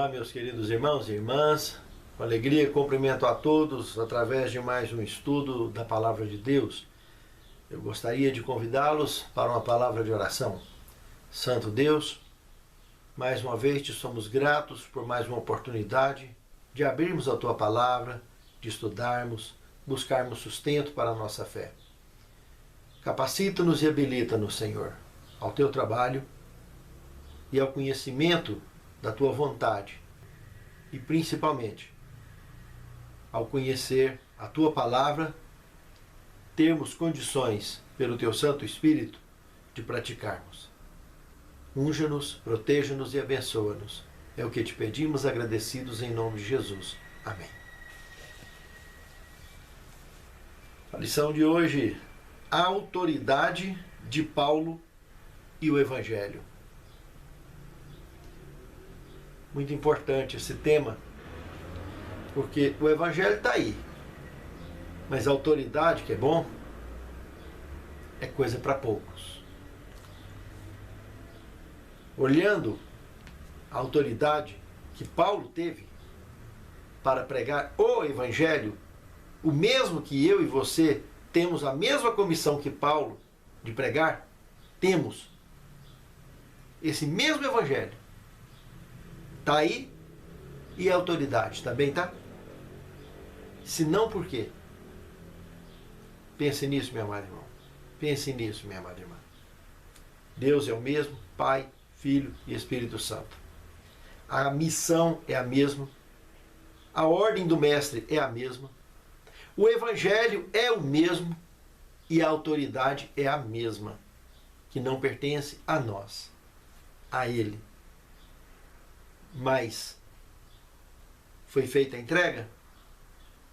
Olá, meus queridos irmãos e irmãs, com alegria cumprimento a todos através de mais um estudo da Palavra de Deus. Eu gostaria de convidá-los para uma palavra de oração. Santo Deus, mais uma vez te somos gratos por mais uma oportunidade de abrirmos a Tua Palavra, de estudarmos, buscarmos sustento para a nossa fé. Capacita-nos e habilita-nos, Senhor, ao Teu trabalho e ao conhecimento da Tua vontade e principalmente ao conhecer a Tua Palavra, termos condições pelo Teu Santo Espírito de praticarmos. Unja-nos, proteja-nos e abençoa-nos. É o que te pedimos agradecidos em nome de Jesus. Amém. A lição de hoje, a autoridade de Paulo e o Evangelho. Muito importante esse tema, porque o Evangelho está aí, mas a autoridade, que é bom, é coisa para poucos. Olhando a autoridade que Paulo teve para pregar o Evangelho, o mesmo que eu e você temos a mesma comissão que Paulo de pregar, temos esse mesmo Evangelho. Está aí e a autoridade também tá? Se não, por quê? Pense nisso, meu amado irmão. Pense nisso, minha amada irmã. Deus é o mesmo, Pai, Filho e Espírito Santo. A missão é a mesma. A ordem do Mestre é a mesma. O Evangelho é o mesmo. E a autoridade é a mesma. Que não pertence a nós, a Ele. Mas foi feita a entrega?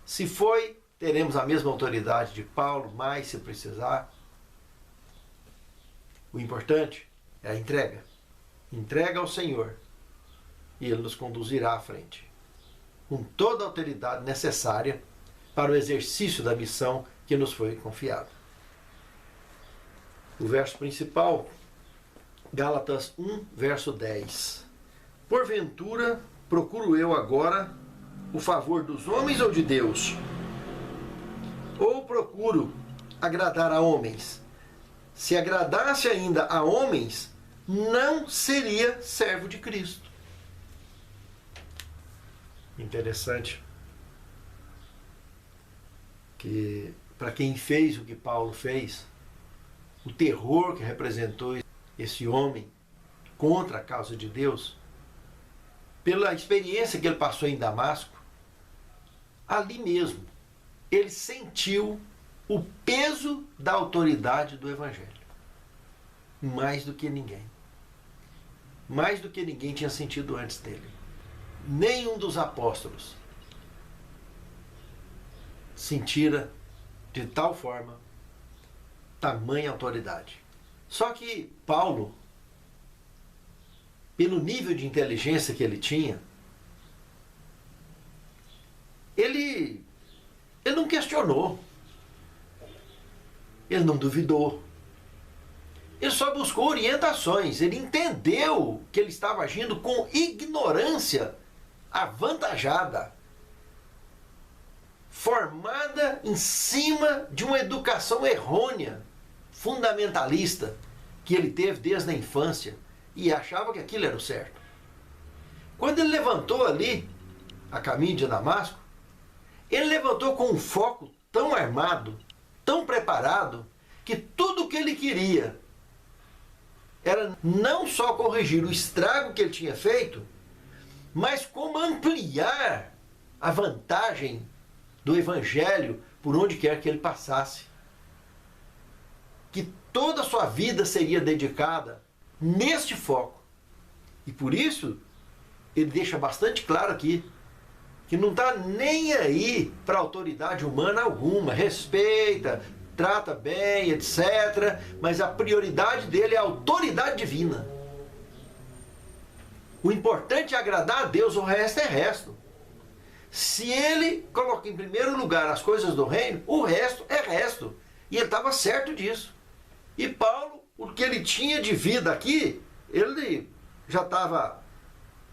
Se foi, teremos a mesma autoridade de Paulo, mais se precisar. O importante é a entrega. Entrega ao Senhor e Ele nos conduzirá à frente, com toda a autoridade necessária para o exercício da missão que nos foi confiada. O verso principal, Gálatas 1, verso 10. Porventura, procuro eu agora o favor dos homens ou de Deus? Ou procuro agradar a homens? Se agradasse ainda a homens, não seria servo de Cristo. Interessante que, para quem fez o que Paulo fez, o terror que representou esse homem contra a causa de Deus, pela experiência que ele passou em Damasco, ali mesmo, ele sentiu o peso da autoridade do Evangelho. Mais do que ninguém. Mais do que ninguém tinha sentido antes dele. Nenhum dos apóstolos sentira de tal forma tamanha autoridade. Só que Paulo, pelo nível de inteligência que ele tinha, ele não questionou, ele não duvidou, ele só buscou orientações, ele entendeu que ele estava agindo com ignorância avantajada, formada em cima de uma educação errônea, fundamentalista, que ele teve desde a infância, e achava que aquilo era o certo. Quando ele levantou ali, a caminho de Damasco, ele levantou com um foco tão armado, tão preparado, que tudo o que ele queria era não só corrigir o estrago que ele tinha feito, mas como ampliar a vantagem do Evangelho por onde quer que ele passasse. Que toda a sua vida seria dedicada neste foco. E por isso, ele deixa bastante claro aqui, que não está nem aí para autoridade humana alguma, respeita, trata bem, etc. Mas a prioridade dele é a autoridade divina. O importante é agradar a Deus, o resto é resto. Se ele coloca em primeiro lugar as coisas do reino, o resto é resto. E ele estava certo disso. E Paulo, o que ele tinha de vida aqui, ele já estava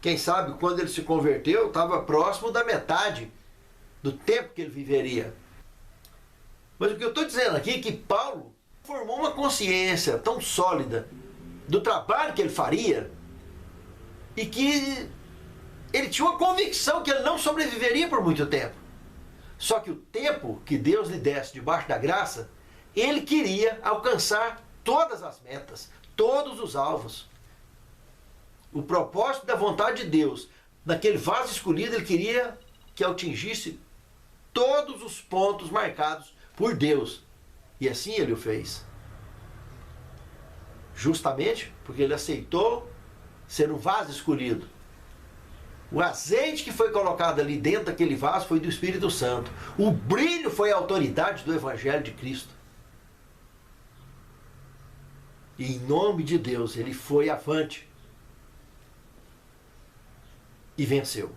Quem sabe quando ele se converteu, estava próximo da metade do tempo que ele viveria. Mas o que eu estou dizendo aqui é que Paulo formou uma consciência tão sólida do trabalho que ele faria e que ele tinha uma convicção que ele não sobreviveria por muito tempo. Só que o tempo que Deus lhe desse debaixo da graça, ele queria alcançar todas as metas, todos os alvos. O propósito da vontade de Deus, naquele vaso escolhido, ele queria que atingisse todos os pontos marcados por Deus. E assim ele o fez. Justamente porque ele aceitou ser um vaso escolhido. O azeite que foi colocado ali dentro daquele vaso foi do Espírito Santo. O brilho foi a autoridade do Evangelho de Cristo. E em nome de Deus, ele foi avante. E venceu.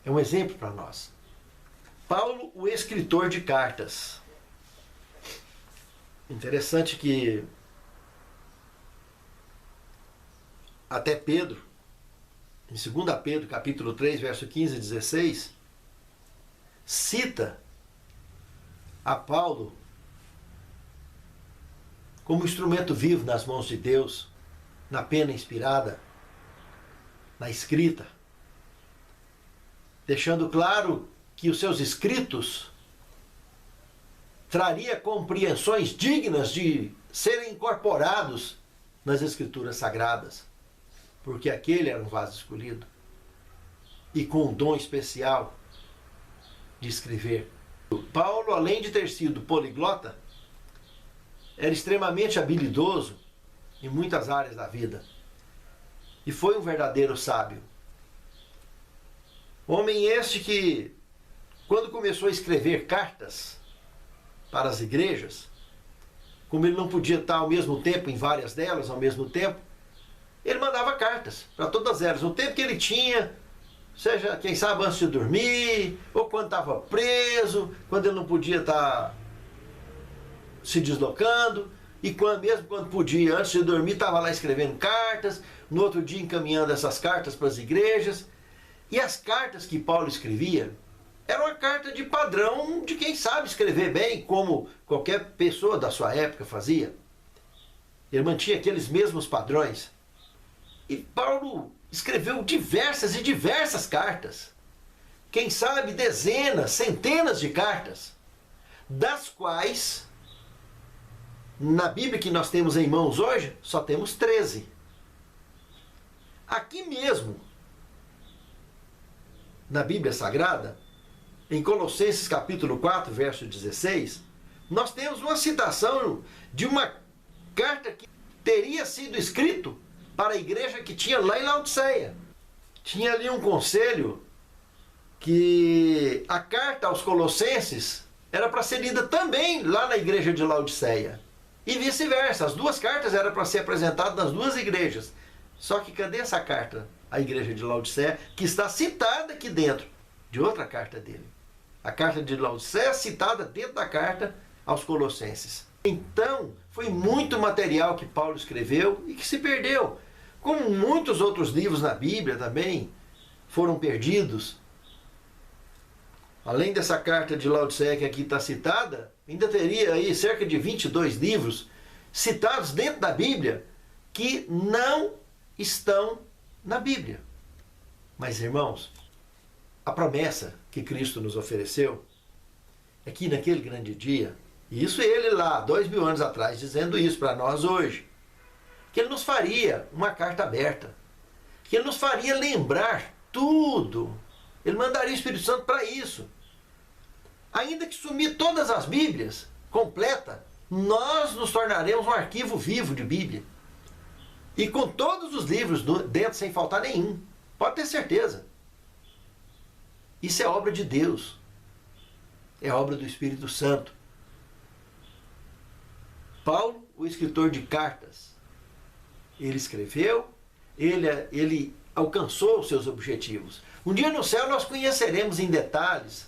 É um exemplo para nós. Paulo, o escritor de cartas. Interessante que até Pedro, em 2 Pedro, capítulo 3, verso 15 e 16, cita a Paulo como instrumento vivo nas mãos de Deus, na pena inspirada, na escrita, deixando claro que os seus escritos traria compreensões dignas de serem incorporados nas Escrituras Sagradas, porque aquele era um vaso escolhido e com um dom especial de escrever. Paulo, além de ter sido poliglota, era extremamente habilidoso em muitas áreas da vida e foi um verdadeiro sábio. Homem este que, quando começou a escrever cartas para as igrejas, como ele não podia estar ao mesmo tempo em várias delas ao mesmo tempo, ele mandava cartas para todas elas, no tempo que ele tinha, seja, quem sabe, antes de dormir, ou quando estava preso, quando ele não podia estar se deslocando, e mesmo quando podia, antes de dormir, estava lá escrevendo cartas, no outro dia encaminhando essas cartas para as igrejas. E as cartas que Paulo escrevia eram uma carta de padrão de quem sabe escrever bem, como qualquer pessoa da sua época fazia. Ele mantinha aqueles mesmos padrões. E Paulo escreveu diversas e diversas cartas. Quem sabe dezenas, centenas de cartas, das quais, na Bíblia que nós temos em mãos hoje, só temos 13. Aqui mesmo, na Bíblia Sagrada, em Colossenses capítulo 4, verso 16, nós temos uma citação de uma carta que teria sido escrito para a igreja que tinha lá em Laodiceia. Tinha ali um conselho que a carta aos Colossenses era para ser lida também lá na igreja de Laodiceia. E vice-versa, as duas cartas eram para ser apresentadas nas duas igrejas. Só que cadê essa carta? A igreja de Laodiceia, que está citada aqui dentro de outra carta dele. A carta de Laodiceia é citada dentro da carta aos Colossenses. Então, foi muito material que Paulo escreveu e que se perdeu. Como muitos outros livros na Bíblia também foram perdidos. Além dessa carta de Laodiceia que aqui está citada, ainda teria aí cerca de 22 livros citados dentro da Bíblia que não estão na Bíblia. Mas, irmãos, a promessa que Cristo nos ofereceu é que naquele grande dia, e isso ele lá, 2000 anos atrás, dizendo isso para nós hoje, que ele nos faria uma carta aberta, que ele nos faria lembrar tudo. Ele mandaria o Espírito Santo para isso. Ainda que sumir todas as Bíblias, completa, nós nos tornaremos um arquivo vivo de Bíblia. E com todos os livros dentro, sem faltar nenhum. Pode ter certeza. Isso é obra de Deus. É obra do Espírito Santo. Paulo, o escritor de cartas, ele escreveu, ele alcançou os seus objetivos. Um dia no céu nós conheceremos em detalhes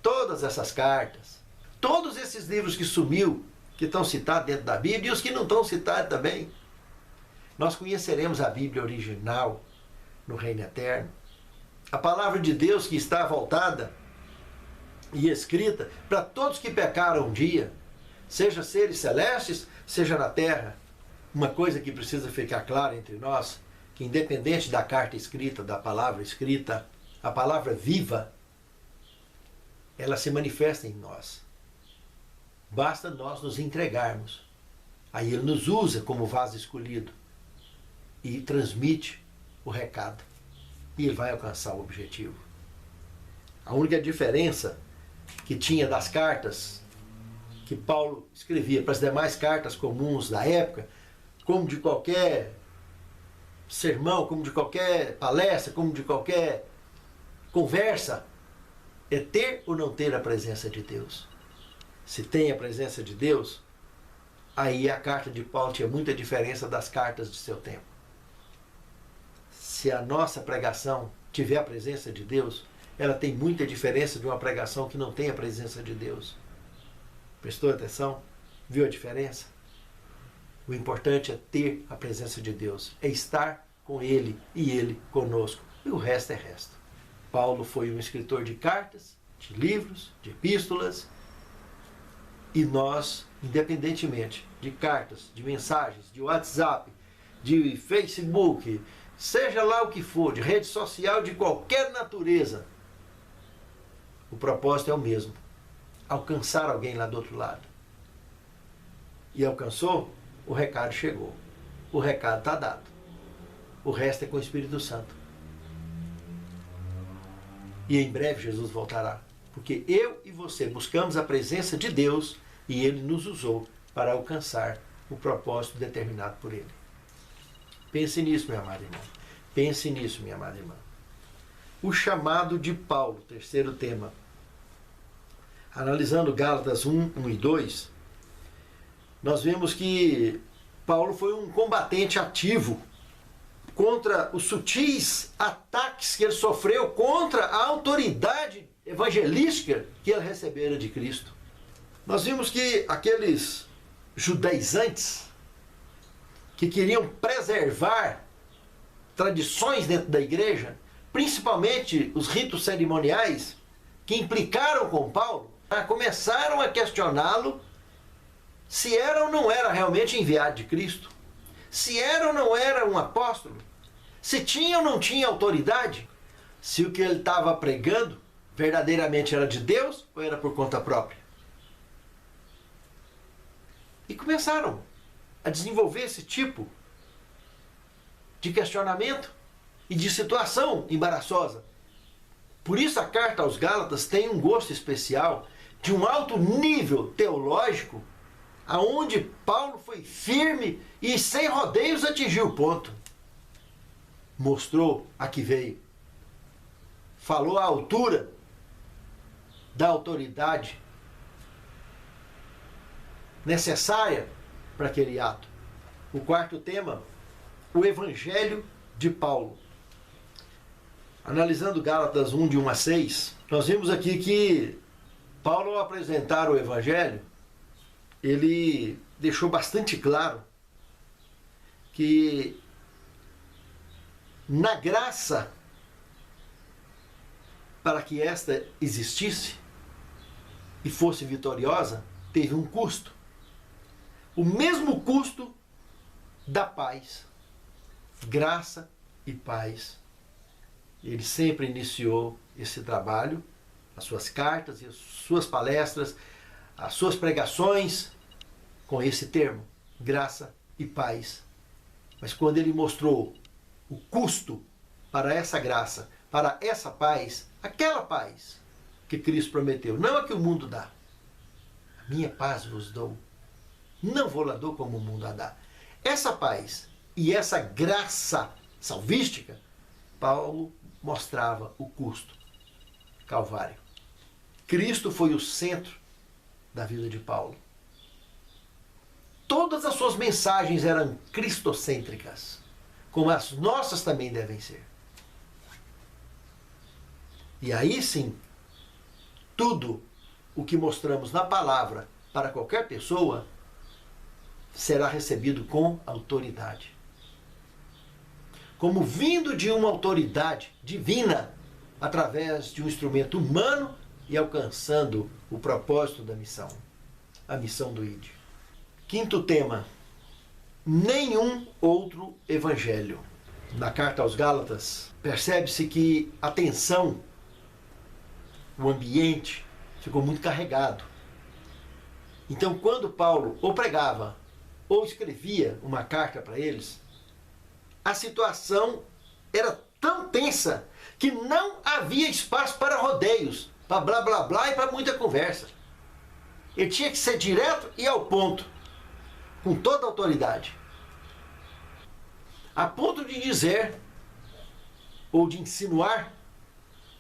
todas essas cartas, todos esses livros que sumiu, que estão citados dentro da Bíblia, e os que não estão citados também. nós conheceremos a Bíblia original no reino eterno. A palavra de Deus que está voltada e escrita para todos que pecaram um dia, seja seres celestes, seja na terra. Uma coisa que precisa ficar clara entre nós, que independente da carta escrita, da palavra escrita, a palavra viva, ela se manifesta em nós. Basta nós nos entregarmos. Aí ele nos usa como vaso escolhido e transmite o recado. E ele vai alcançar o objetivo. A única diferença que tinha das cartas que Paulo escrevia para as demais cartas comuns da época, como de qualquer sermão, como de qualquer palestra, como de qualquer conversa, é ter ou não ter a presença de Deus. Se tem a presença de Deus, aí a carta de Paulo tinha muita diferença das cartas de seu tempo. Se a nossa pregação tiver a presença de Deus, ela tem muita diferença de uma pregação que não tem a presença de Deus. Prestou atenção? Viu a diferença? O importante é ter a presença de Deus, é estar com Ele e Ele conosco. E o resto é resto. Paulo foi um escritor de cartas, de livros, de epístolas, e nós, independentemente de cartas, de mensagens, de WhatsApp, de Facebook, seja lá o que for, de rede social de qualquer natureza, o propósito é o mesmo: alcançar alguém lá do outro lado. E alcançou? O recado chegou. O recado está dado. O resto é com o Espírito Santo. E em breve Jesus voltará. Porque eu e você buscamos a presença de Deus e Ele nos usou para alcançar o propósito determinado por Ele. Pense nisso, meu amado irmão. Pense nisso, minha amada irmã. O chamado de Paulo, terceiro tema. Analisando Gálatas 1 e 2, nós vemos que Paulo foi um combatente ativo contra os sutis ataques que ele sofreu contra a autoridade evangelística que ele recebera de Cristo. Nós vimos que aqueles judaizantes que queriam preservar tradições dentro da igreja, principalmente os ritos cerimoniais que implicaram com Paulo, começaram a questioná-lo se era ou não era realmente enviado de Cristo, se era ou não era um apóstolo, se tinha ou não tinha autoridade, se o que ele estava pregando verdadeiramente era de Deus ou era por conta própria. E começaram a desenvolver esse tipo de questionamento e de situação embaraçosa. Por isso a carta aos Gálatas tem um gosto especial de um alto nível teológico, aonde Paulo foi firme e sem rodeios atingiu o ponto. Mostrou a que veio. Falou à altura da autoridade necessária para aquele ato. O quarto tema, o Evangelho de Paulo. Analisando Gálatas 1, de 1 a 6, nós vimos aqui que Paulo, ao apresentar o Evangelho, ele deixou bastante claro que na graça, para que esta existisse e fosse vitoriosa, teve um custo. O mesmo custo da paz. Graça e paz. Ele sempre iniciou esse trabalho, as suas cartas e as suas palestras, as suas pregações, com esse termo, graça e paz. Mas quando ele mostrou o custo para essa graça, para essa paz, aquela paz que Cristo prometeu, não a que o mundo dá. A minha paz vos dou, não vou lá dou como o mundo a dá. Essa paz e essa graça salvística, Paulo mostrava o custo. Calvário. Cristo foi o centro da vida de Paulo. Todas as suas mensagens eram cristocêntricas, como as nossas também devem ser. E aí sim, tudo o que mostramos na palavra para qualquer pessoa será recebido com autoridade. como vindo de uma autoridade divina através de um instrumento humano e alcançando o propósito da missão, a missão do ID. Quinto tema, nenhum outro evangelho. Na carta aos Gálatas, percebe-se que a tensão, o ambiente, ficou muito carregado. Então, quando Paulo ou pregava ou escrevia uma carta para eles, a situação era tão tensa que não havia espaço para rodeios, para blá blá blá e para muita conversa. Ele tinha que ser direto e ao ponto, com toda a autoridade. A ponto de dizer, ou de insinuar,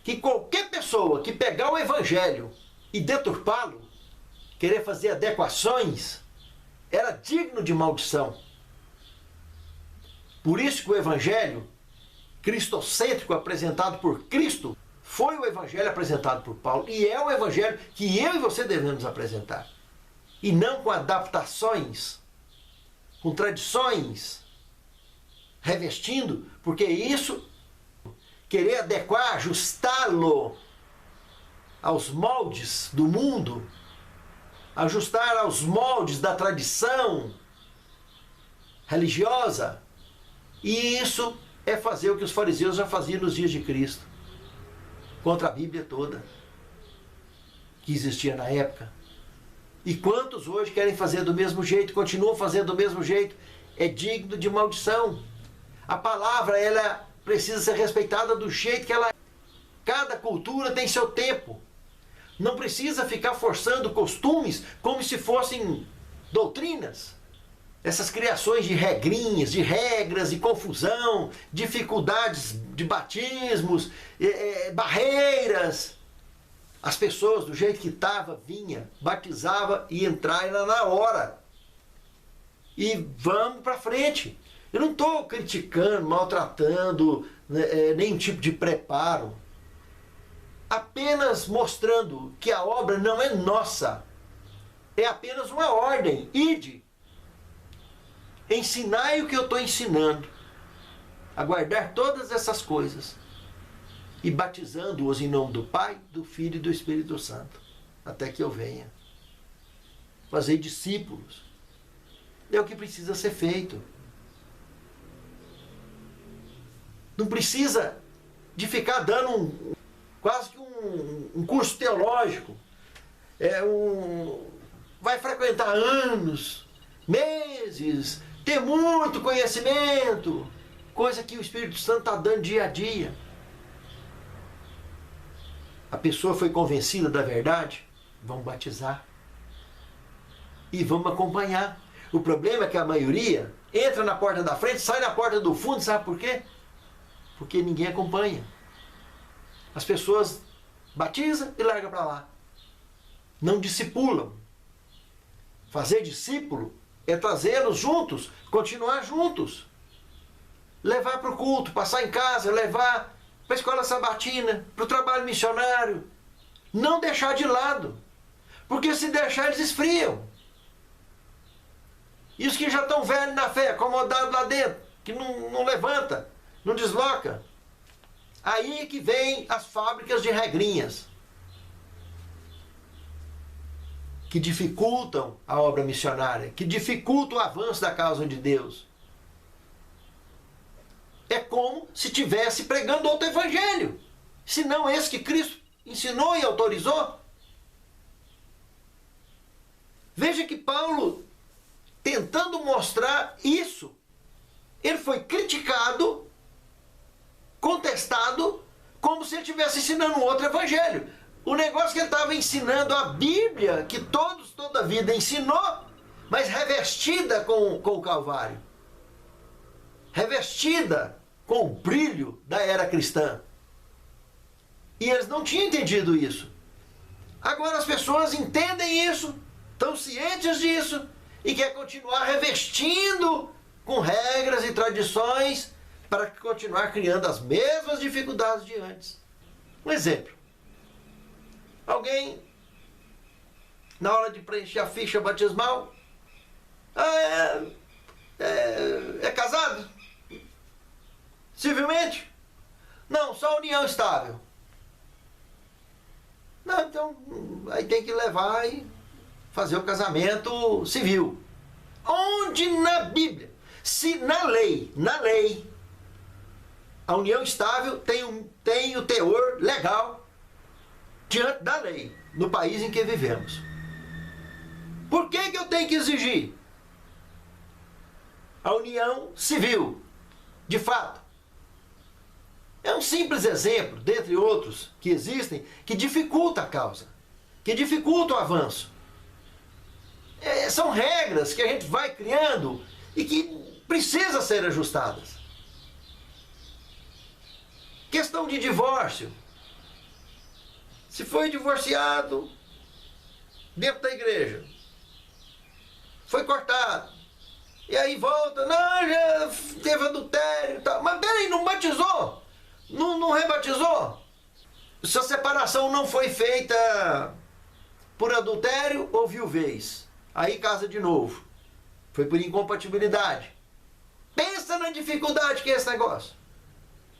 que qualquer pessoa que pegar o evangelho e deturpá-lo, querer fazer adequações, era digno de maldição. Por isso que o evangelho cristocêntrico apresentado por Cristo foi o evangelho apresentado por Paulo e é o evangelho que eu e você devemos apresentar. E não com adaptações, com tradições, revestindo, porque isso, querer adequar, ajustá-lo aos moldes do mundo, ajustar aos moldes da tradição religiosa, e isso é fazer o que os fariseus já faziam nos dias de Cristo, contra a Bíblia toda, que existia na época. E quantos hoje querem fazer do mesmo jeito, continuam fazendo do mesmo jeito, é digno de maldição. A palavra, ela precisa ser respeitada do jeito que ela é. Cada cultura tem seu tempo. Não precisa ficar forçando costumes como se fossem doutrinas. Essas criações de regrinhas, de regras, de confusão, dificuldades de batismos, barreiras. As pessoas, do jeito que estava, vinha, batizava e entrava na hora. E vamos para frente. Eu não estou criticando, maltratando nenhum tipo de preparo. Apenas mostrando que a obra não é nossa. É apenas uma ordem. Ide. Ensinai o que eu estou ensinando. A guardar todas essas coisas. E batizando-os em nome do Pai, do Filho e do Espírito Santo. Até que eu venha. Fazer discípulos. É o que precisa ser feito. Não precisa de ficar dando quase que um curso teológico. Vai frequentar anos, meses, ter muito conhecimento, coisa que o Espírito Santo está dando dia a dia. A pessoa foi convencida da verdade, vamos batizar. E vamos acompanhar. O problema é que a maioria entra na porta da frente, sai na porta do fundo, sabe por quê? Porque ninguém acompanha. As pessoas batizam e largam para lá. Não discipulam. Fazer discípulo é trazê-los juntos, continuar juntos. Levar para o culto, passar em casa, levar para a escola sabatina, para o trabalho missionário. Não deixar de lado. Porque se deixar, eles esfriam. E os que já estão velhos na fé, acomodados lá dentro, que não levanta, não desloca. Aí que vem as fábricas de regrinhas, que dificultam a obra missionária, que dificultam o avanço da causa de Deus. É como se estivesse pregando outro evangelho, se não esse que Cristo ensinou e autorizou. Veja que Paulo, tentando mostrar isso, ele foi criticado, contestado, como se ele estivesse ensinando um outro evangelho. O negócio que ele estava ensinando, a Bíblia, que toda a vida ensinou, mas revestida com o Calvário. Revestida com o brilho da era cristã. E eles não tinham entendido isso. Agora as pessoas entendem isso, estão cientes disso, e querem continuar revestindo com regras e tradições para continuar criando as mesmas dificuldades de antes. Um exemplo. Alguém, na hora de preencher a ficha batismal, é casado? civilmente? Não, só união estável. Não, então, aí tem que levar e fazer o casamento civil. Onde na Bíblia, se na lei, a união estável tem o teor legal diante da lei, no país em que vivemos. Por que eu tenho que exigir a união civil, de fato? É um simples exemplo, dentre outros que existem, que dificulta a causa, que dificulta o avanço. São regras que a gente vai criando e que precisam ser ajustadas. Questão de divórcio. Se foi divorciado dentro da igreja, foi cortado, e aí volta, não, já teve adultério e tal. Mas peraí, não batizou? Não rebatizou? Se a separação não foi feita por adultério ou viuvez, aí casa de novo. Foi por incompatibilidade. Pensa na dificuldade que é esse negócio.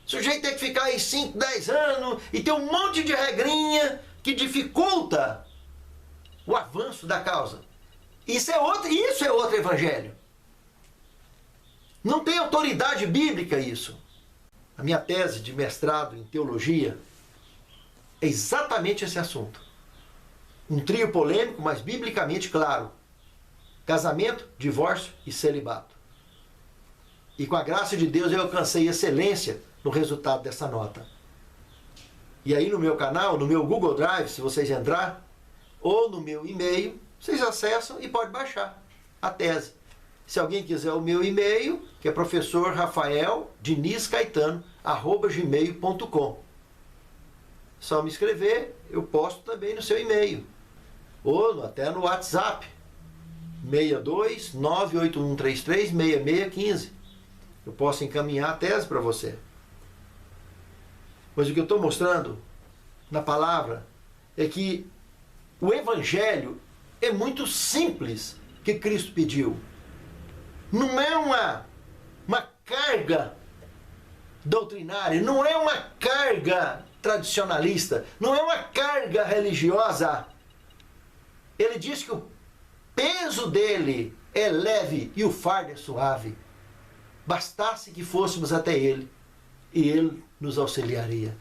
O sujeito tem que ficar aí 5, 10 anos e tem um monte de regrinha que dificulta o avanço da causa. Isso é outro evangelho. Não tem autoridade bíblica isso. A minha tese de mestrado em teologia é exatamente esse assunto. Um trio polêmico, mas biblicamente claro. Casamento, divórcio e celibato. E com a graça de Deus eu alcancei excelência no resultado dessa nota. E aí no meu canal, no meu Google Drive, se vocês entrar, ou no meu e-mail, vocês acessam e podem baixar a tese. Se alguém quiser o meu e-mail, que é professorrafaeldinizcaetano@gmail.com. Só me escrever, eu posto também no seu e-mail. Ou até no WhatsApp, 62 98133 6615. Eu posso encaminhar a tese para você. Mas o que eu estou mostrando na palavra é que o evangelho é muito simples que Cristo pediu. Não é uma carga doutrinária, não é uma carga tradicionalista, não é uma carga religiosa. Ele diz que o peso dele é leve e o fardo é suave. Bastasse que fôssemos até ele e ele nos auxiliaria.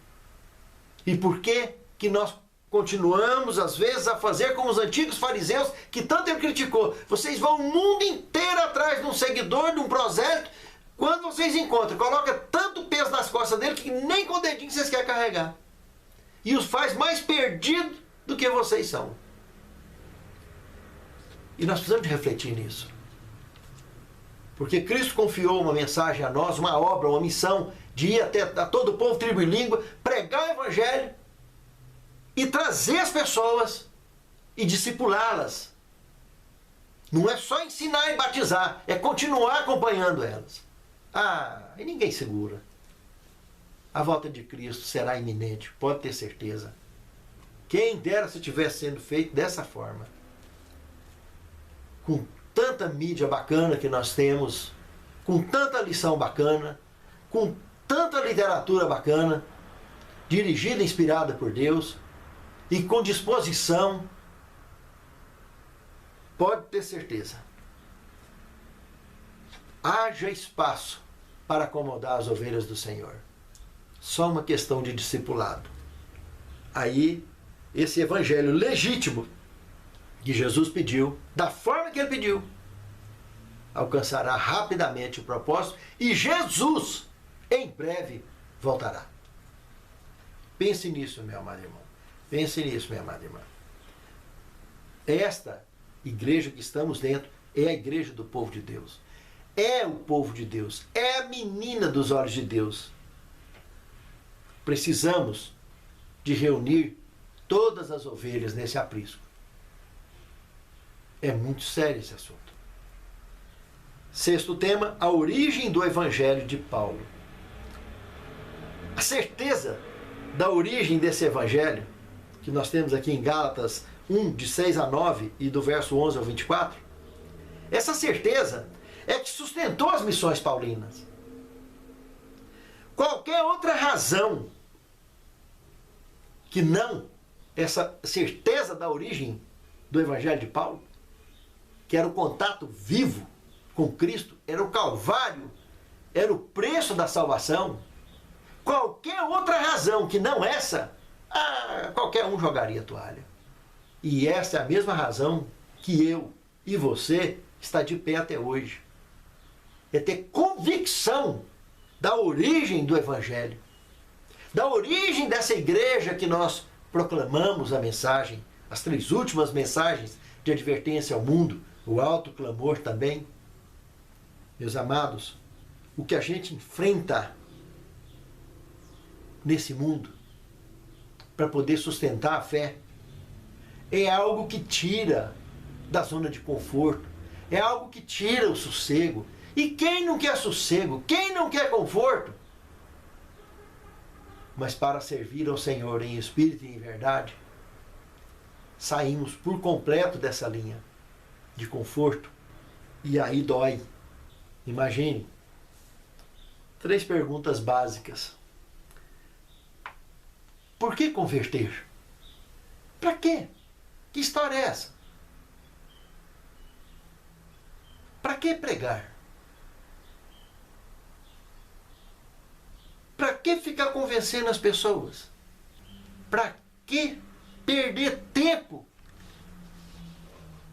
E por que nós continuamos, às vezes, a fazer como os antigos fariseus, que tanto ele criticou? Vocês vão o mundo inteiro atrás de um seguidor, de um prosélito. Quando vocês encontram, coloca tanto peso nas costas dele que nem com o dedinho vocês querem carregar. E os faz mais perdidos do que vocês são. E nós precisamos de refletir nisso. Porque Cristo confiou uma mensagem a nós, uma obra, uma missão, de ir até a todo o povo, tribo e língua, pregar o evangelho e trazer as pessoas e discipulá-las. Não é só ensinar e batizar, é continuar acompanhando elas. E ninguém segura. A volta de Cristo será iminente, pode ter certeza. Quem dera se tivesse sendo feito dessa forma. Com tanta mídia bacana que nós temos, com tanta lição bacana, com tanta literatura bacana, dirigida e inspirada por Deus, e com disposição, pode ter certeza. Haja espaço para acomodar as ovelhas do Senhor. Só uma questão de discipulado. Aí, esse evangelho legítimo que Jesus pediu, da forma que ele pediu, alcançará rapidamente o propósito e Jesus, em breve, voltará. Pense nisso, meu amado irmão. Pense nisso, minha amada irmã. Esta igreja que estamos dentro é a igreja do povo de Deus. É o povo de Deus. É a menina dos olhos de Deus. Precisamos de reunir todas as ovelhas nesse aprisco. É muito sério esse assunto. Sexto tema, a origem do evangelho de Paulo. A certeza da origem desse evangelho, que nós temos aqui em Gálatas 1, de 6 a 9 e do verso 11 ao 24, essa certeza é que sustentou as missões paulinas. qualquer outra razão que não essa certeza da origem do Evangelho de Paulo, que era o contato vivo com Cristo, era o Calvário, era o preço da salvação, qualquer outra razão que não essa, qualquer um jogaria a toalha. E essa é a mesma razão que eu e você está de pé até hoje. É ter convicção da origem do Evangelho, da origem dessa igreja que nós proclamamos a mensagem, as 3 últimas mensagens de advertência ao mundo, o alto clamor também. Meus amados, o que a gente enfrenta nesse mundo para poder sustentar a fé é algo que tira da zona de conforto, é algo que tira o sossego. E quem não quer sossego? Quem não quer conforto? Mas para servir ao Senhor em espírito e em verdade, saímos por completo dessa linha de conforto. E aí dói. Imagine. 3 perguntas básicas. Por que converter? Para quê? Que história é essa? Para que pregar? Para que ficar convencendo as pessoas? Para que perder tempo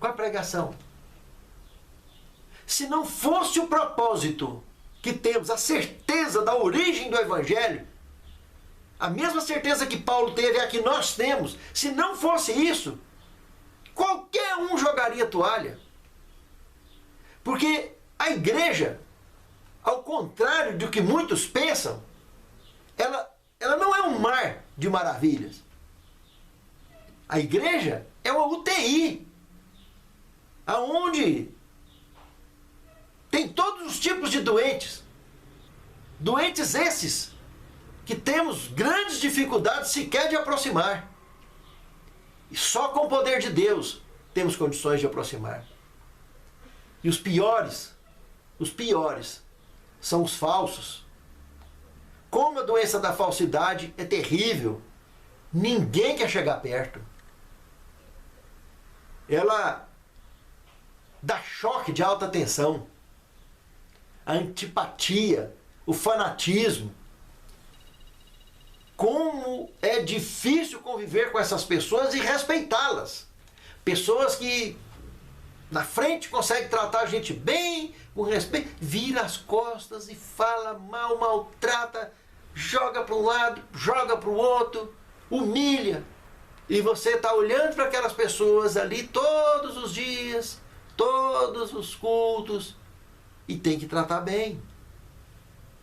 com a pregação? Se não fosse o propósito que temos, a certeza da origem do Evangelho, a mesma certeza que Paulo teve é a que nós temos, se não fosse isso, qualquer um jogaria toalha. Porque a igreja, ao contrário do que muitos pensam, ela não é um mar de maravilhas. A igreja é uma UTI, aonde tem todos os tipos de doentes. Doentes esses que temos grandes dificuldades sequer de aproximar. E só com o poder de Deus temos condições de aproximar. E os piores são os falsos. Como a doença da falsidade é terrível, ninguém quer chegar perto. Ela dá choque de alta tensão, a antipatia, o fanatismo. Como é difícil conviver com essas pessoas e respeitá-las. Pessoas que na frente conseguem tratar a gente bem, com respeito, vira as costas e fala mal, maltrata, joga para um lado, joga para o outro, humilha. E você está olhando para aquelas pessoas ali todos os dias, todos os cultos, e tem que tratar bem.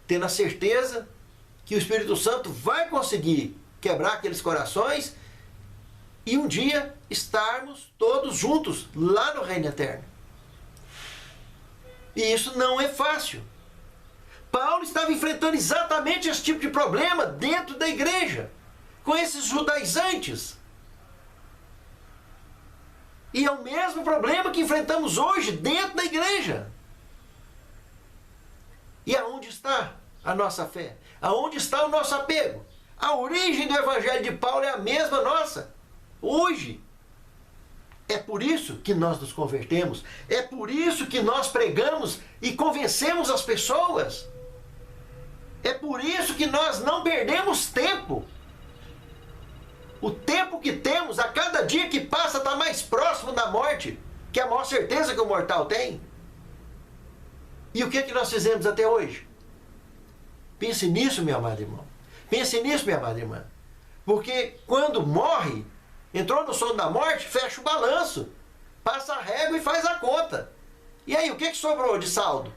Tendo a certeza que o Espírito Santo vai conseguir quebrar aqueles corações e um dia estarmos todos juntos lá no reino eterno. E isso não é fácil. Paulo estava enfrentando exatamente esse tipo de problema dentro da igreja, com esses judaizantes. E é o mesmo problema que enfrentamos hoje dentro da igreja. E aonde está a nossa fé? Aonde está o nosso apego? A origem do Evangelho de Paulo é a mesma nossa. Hoje. É por isso que nós nos convertemos. É por isso que nós pregamos e convencemos as pessoas. É por isso que nós não perdemos tempo. O tempo que temos, a cada dia que passa, está mais próximo da morte, que é a maior certeza que o mortal tem. E o que é que nós fizemos até hoje? Pense nisso, meu amado irmão. Pense nisso, minha amada irmã. Porque quando morre, entrou no sono da morte, fecha o balanço, passa a régua e faz a conta. E aí, o que sobrou de saldo?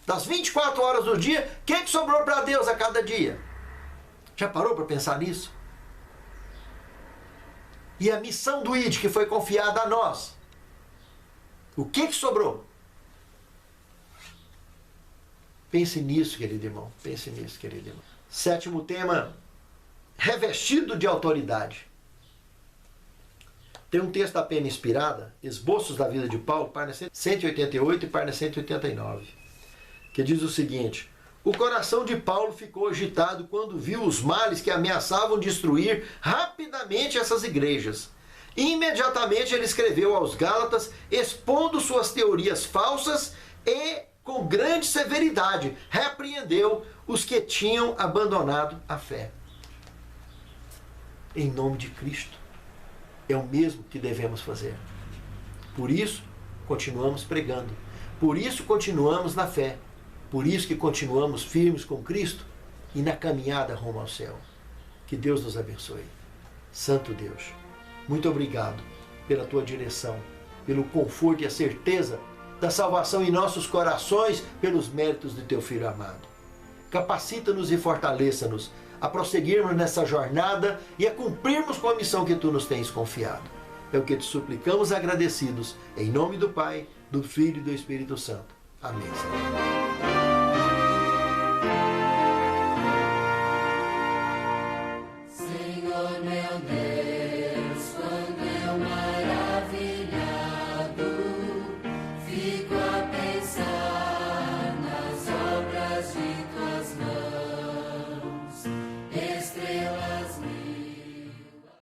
Das 24 horas do dia, o que sobrou para Deus a cada dia? Já parou para pensar nisso? E a missão do ID que foi confiada a nós, o que sobrou? Pense nisso, querido irmão. Pense nisso, querido irmão. 7º tema, revestido de autoridade. Tem um texto da Pena Inspirada, Esboços da Vida de Paulo, página 188 e página 189, que diz o seguinte: O coração de Paulo ficou agitado quando viu os males que ameaçavam destruir rapidamente essas igrejas. Imediatamente ele escreveu aos Gálatas, expondo suas teorias falsas e, com grande severidade, repreendeu os que tinham abandonado a fé. Em nome de Cristo, é o mesmo que devemos fazer. Por isso, continuamos pregando. Por isso, continuamos na fé. Por isso que continuamos firmes com Cristo e na caminhada rumo ao céu. Que Deus nos abençoe. Santo Deus, muito obrigado pela tua direção, pelo conforto e a certeza da salvação em nossos corações pelos méritos de teu Filho amado. Capacita-nos e fortaleça-nos a prosseguirmos nessa jornada e a cumprirmos com a missão que tu nos tens confiado. É o que te suplicamos agradecidos, em nome do Pai, do Filho e do Espírito Santo. Amém, Senhor. Senhor meu Deus.